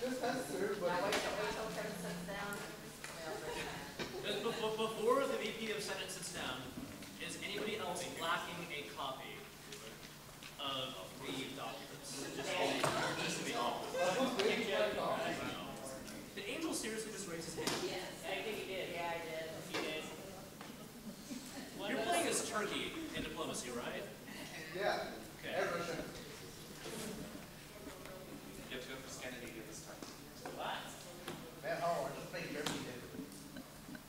Now wait till Kevin sits down. Before the VP of Senate sits down, is anybody else lacking a copy of the documents? Just me. Did Angel seriously just raise his hand? Yes. I think he did. Yeah, I did. He did. You're playing as Turkey in diplomacy, right? Yeah. Okay. And Russia. You have to go for Scandinavia this time. What? Man, how hard? Just make Germany did.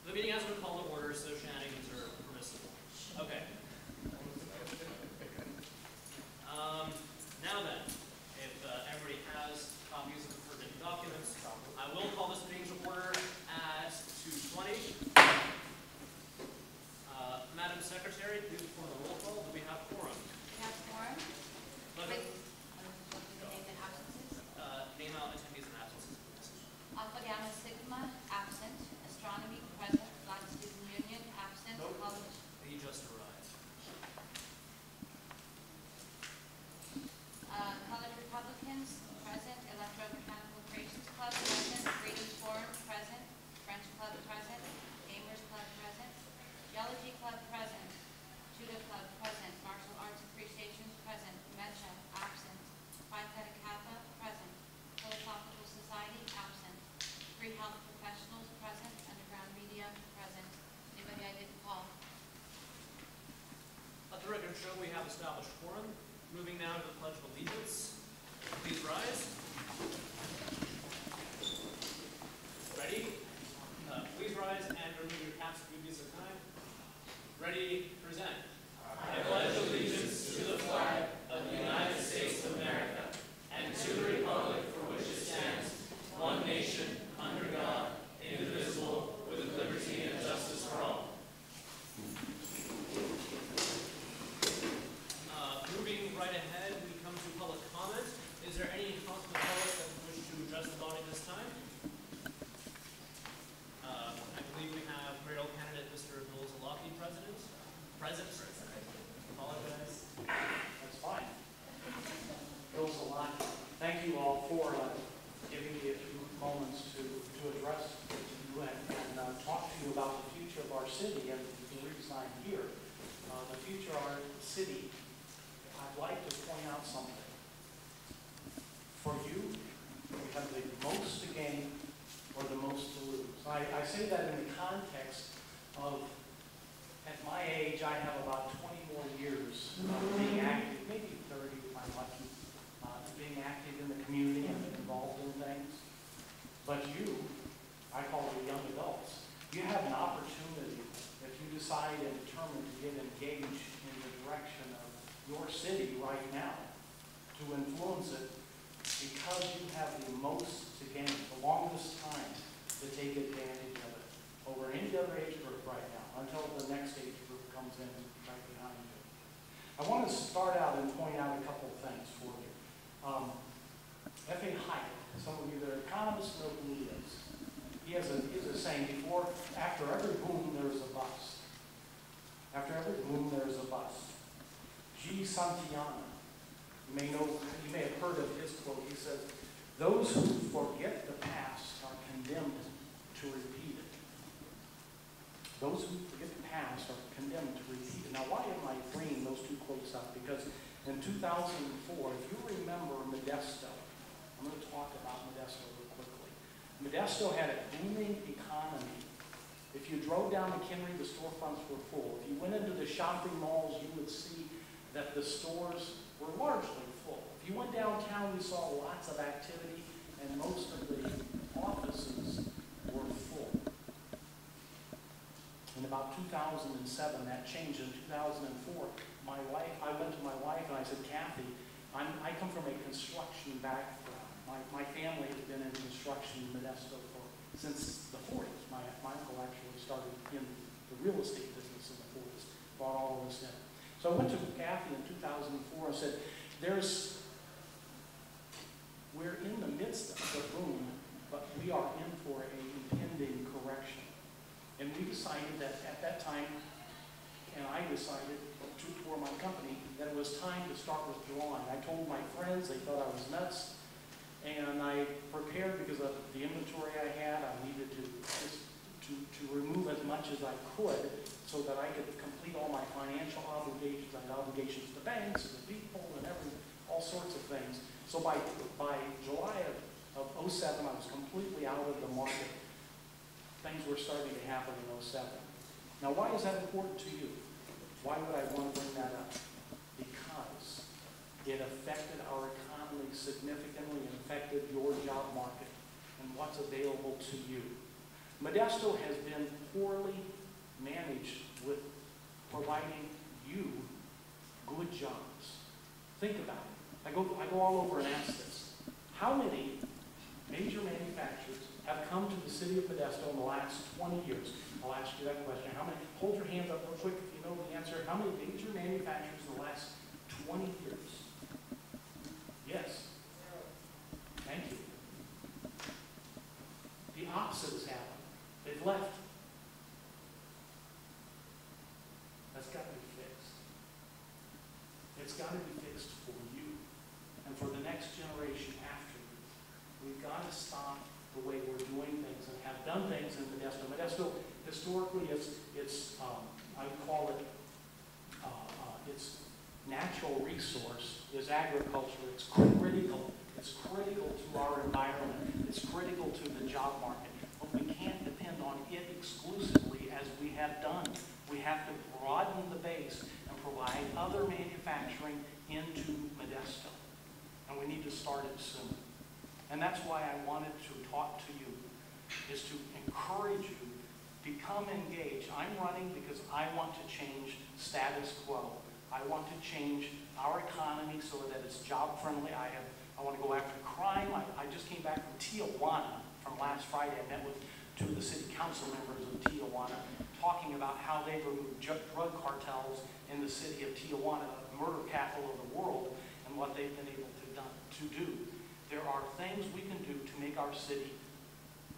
The meeting has been called to order, so shenanigans are permissible. Okay. Now then, if everybody has copies of the pertinent documents, I will call this meeting to order at 2:20. Madam Secretary, please perform the roll call. Do we have quorum? We have quorum. Pleasure. Name the absences. Name out attendees and absences. Alpha Gamma Sigma, absent. Astronomy, present. Black Student Union, absent. Nope. College. He just arrived. College Republicans, present. Electromechanical Creations Club, present. Reading Forum, present. French Club, present. Gamers Club, present. Geology Club, present. Judo Club, present. Martial Arts Appreciations, present. MECHA, absent. Phi Theta Kappa, present. Philosophical Society, absent. Free Health Professionals, present. Underground Media, present. Anybody I didn't call? Let the record show we have established quorum. Moving now to the Pledge of Allegiance. Please rise. Ready? Please rise and remove your caps if you so kind. Ready? Present. I pledge allegiance to the flag of the United States of America and to the republic for which it stands, one nation, under God, indivisible, with liberty and justice for all. Moving right ahead, we come to public comment. Is there any comment from the public that wish to address the body this time? I believe we have Mayoral candidate Mr. Bill Zalaki present. Apologize. That's fine. Bill Zalaki. Thank you all for giving me a few moments to address you and talk to you about the future of our city and the reason I'm here. The future of our city, I'd like to point out something. For you, we have the most to gain or the most to lose. I say that in the context of, at my age, I have about 20 more years of being active, maybe 30 if I'm lucky, being active in the community and involved in things. But you, I call it young adults, you have an opportunity if you decide and determine to get engaged in the direction of your city right now, to influence it, because you have the most to gain, the longest time to take advantage of it over any other age group right now, until the next age group comes in right behind you. I want to start out and point out a couple of things for you. F.A. Hayek, some of you that are economists know who he is. He has a saying, after every boom, there's a bust. After every boom, there's a bust. G. Santayana, you may have heard of his quote. He says, "Those who forget the past are condemned to repeat it." Those who forget the past are condemned to repeat it. Now, why am I bringing those two quotes up? Because in 2004, if you remember Modesto, I'm going to talk about Modesto real quickly. Modesto had a booming economy. If you drove down McHenry, the storefronts were full. If you went into the shopping malls, you would see that the stores were largely full. If you went downtown, you saw lots of activity, and most of the offices were full. In about 2007, that changed. In 2004, I went to my wife and I said, "Kathy, I come from a construction background. My family has been in construction in Modesto since the 40s. My uncle actually started in the real estate business in the 40s, brought all of this in." So I went to Kathy in 2004 and said, we're in the midst of the boom, but we are in for an impending correction. And we decided that at that time, and I decided for my company, that it was time to start withdrawing. I told my friends, they thought I was nuts. And I prepared because of the inventory I had. I needed to remove as much as I could so that I could complete all my financial obligations. I had obligations to banks and to people and all sorts of things. So by July of 07, I was completely out of the market. Things were starting to happen in 07. Now, why is that important to you? Why would I want to bring that up? Because it affected our economy significantly and affected your job market and what's available to you. Modesto has been poorly managed with providing you good jobs. Think about it. I go all over and ask this. How many major manufacturers have come to the city of Modesto in the last 20 years? I'll ask you that question. How many? Hold your hands up real quick if you know the answer. How many major manufacturers in the last 20 years? Yes. Thank you. The opposite has happened. They've left. That's got to be fixed. It's got to be fixed for you and for the next generation after you. We've got to stop the way we're doing things and have done things in Modesto. Modesto, historically, I would call it, its natural resource is agriculture. It's critical. It's critical to our environment. It's critical to the job market. But we can't depend on it exclusively as we have done. We have to broaden the base and provide other manufacturing into Modesto. And we need to start it soon. And that's why I wanted to talk to you, is to encourage you, become engaged. I'm running because I want to change status quo. I want to change our economy so that it's job friendly. I want to go after crime. I just came back from Tijuana from last Friday. I met with two of the city council members of Tijuana, talking about how they've removed drug cartels in the city of Tijuana, the murder capital of the world, and what they've been able to do. There are things we can do to make our city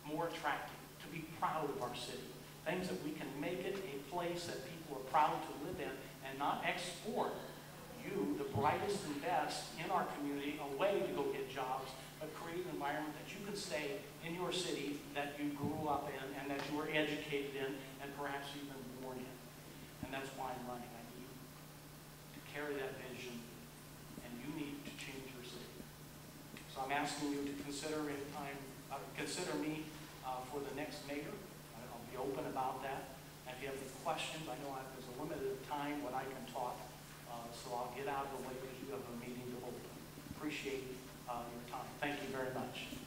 more attractive, to be proud of our city. Things that we can make it a place that people are proud to live in and not export you, the brightest and best in our community, away to go get jobs, but create an environment that you can stay in your city that you grew up in and that you were educated in and perhaps even born in. And that's why I'm running. I need to carry that vision, and you need to change your city. So I'm asking you to consider me for the next mayor. I'll be open about that. And if you have any questions, I know there's a limited time when I can talk, so I'll get out of the way because you have a meeting to open. Appreciate your time. Thank you very much.